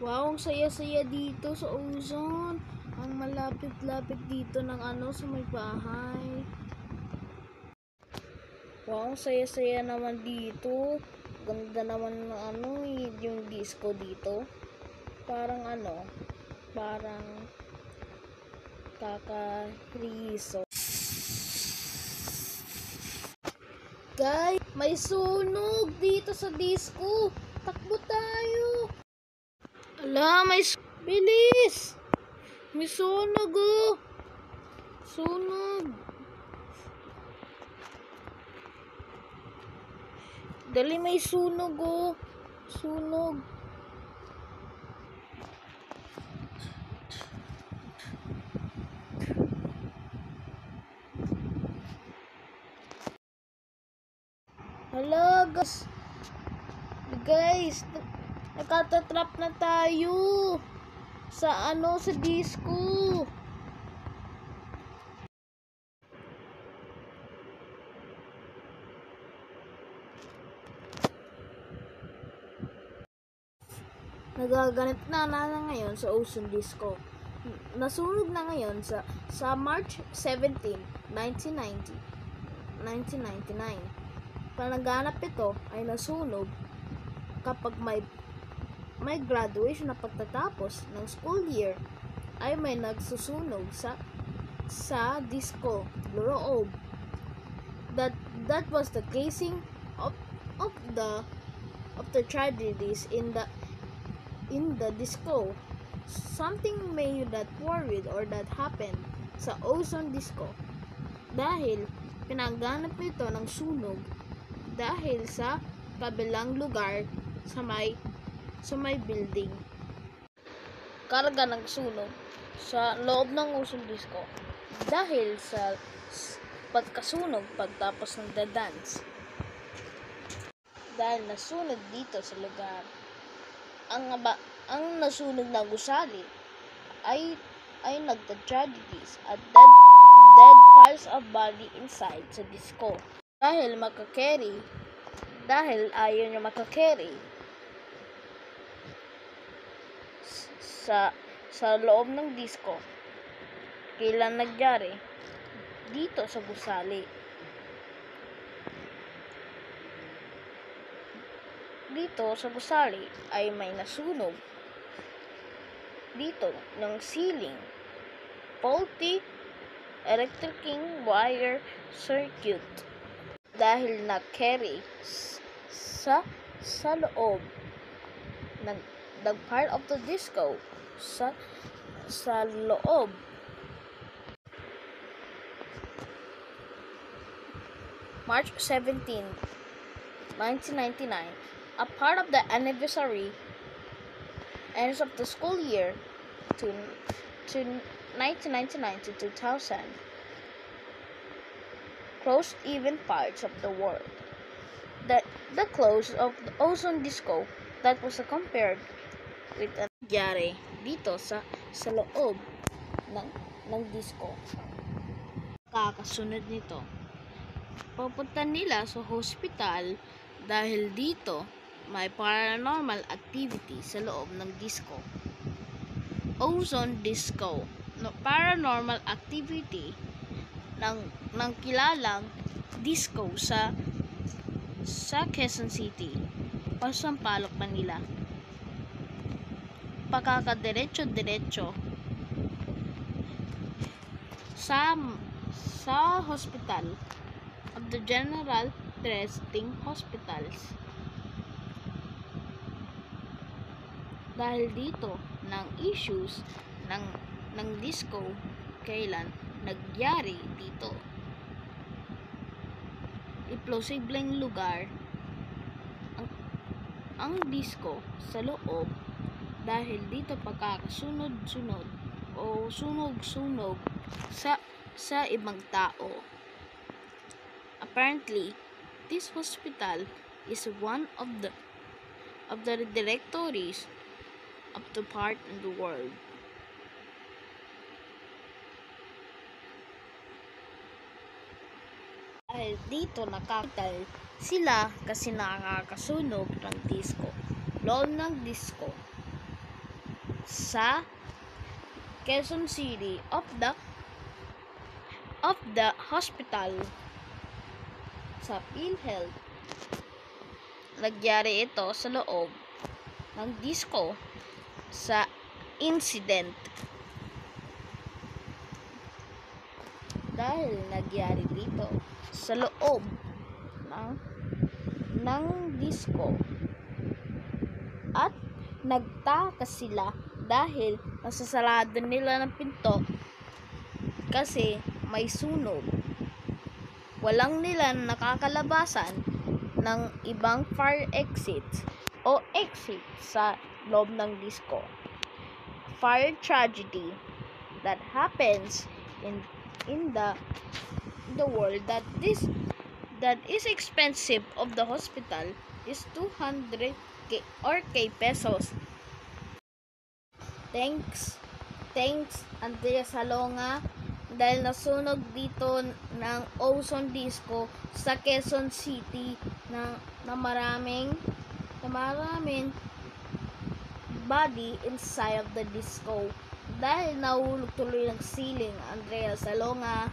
Wow, ang saya-saya dito sa Ozone. Ang malapit-lapit dito ng sa may bahay. Wow, ang saya-saya naman dito. Ganda naman ng yung disco dito. Parang parang kakariso. Guys, may sunog dito sa disco. Takbo tayo. Ala, bilis! May sunog oh! Sunog! Dali, may sunog oh! Sunog! Hala, guys! Nakatatrap na tayo! Sa sa disco! Nagaganit na ngayon sa Ozone Disco. Nasunog na ngayon sa March 17, 1999. Panaganap ito ay nasunog kapag may graduation na pagtatapos ng school year ay may nagsusunog sa disco loob. That was the casing of the tragedies in the disco. Something may that worried or that happened sa Ozone Disco dahil pinaganap nito ng sunog dahil sa kabilang lugar sa may building. Karga ng sunog sa loob ng Ozone Disco dahil sa pagkasunog pagtapos ng the dance. Dahil nasunog dito sa lugar. Ang nasunog na gusali ay nagta-tragedies at dead piles of body inside sa disco. Dahil ayaw niya makakarry sa loob ng disco. Kailan nagyari? Dito sa gusali. Dito sa gusali ay may nasunog dito ng ceiling, faulty electric wire circuit dahil na-carry sa loob ng part of the disco sa loob. March 17, 1999, a part of the anniversary ends of the school year to 1999 to 2000 closed even parts of the world. The close of the Ozone Disco that was compared with a nangyari dito sa loob ng disco. Kakasunod nito, pupunta nila sa hospital dahil dito may paranormal activity sa loob ng disco. Ozone Disco, paranormal activity ng kilalang disco sa Quezon City, Sampaloc, Manila. Pakakadiretso-diretso sa hospital of the General Testing Hospitals. Dahil dito ng issues ng disco kailan nagyari dito. Imposibleng lugar ang disco sa loob dahil dito pagkakasunod-sunod o sunog-sunog sa ibang tao. Apparently, this hospital is one of the directories of the part in the world. Dahil dito nakakatal sila kasi nakakasunog ng disco. Loob ng disco. sa Quezon City of the hospital sa PhilHealth. Nagyari ito sa loob ng disco sa incident. Dahil nagyari dito sa loob ng disco at nagtaka sila dahil nasasarado nila ng pinto kasi may sunog. Walang nila nakakalabasan ng ibang fire exit o exit sa loob ng disco. Fire tragedy that happens in the world that is expensive of the hospital is 200k or k pesos. Thanks Andrea Salonga dahil nasunog dito ng Ozone Disco sa Quezon City na maraming body inside of the disco dahil nahulog tuloy ng ceiling. Andrea Salonga.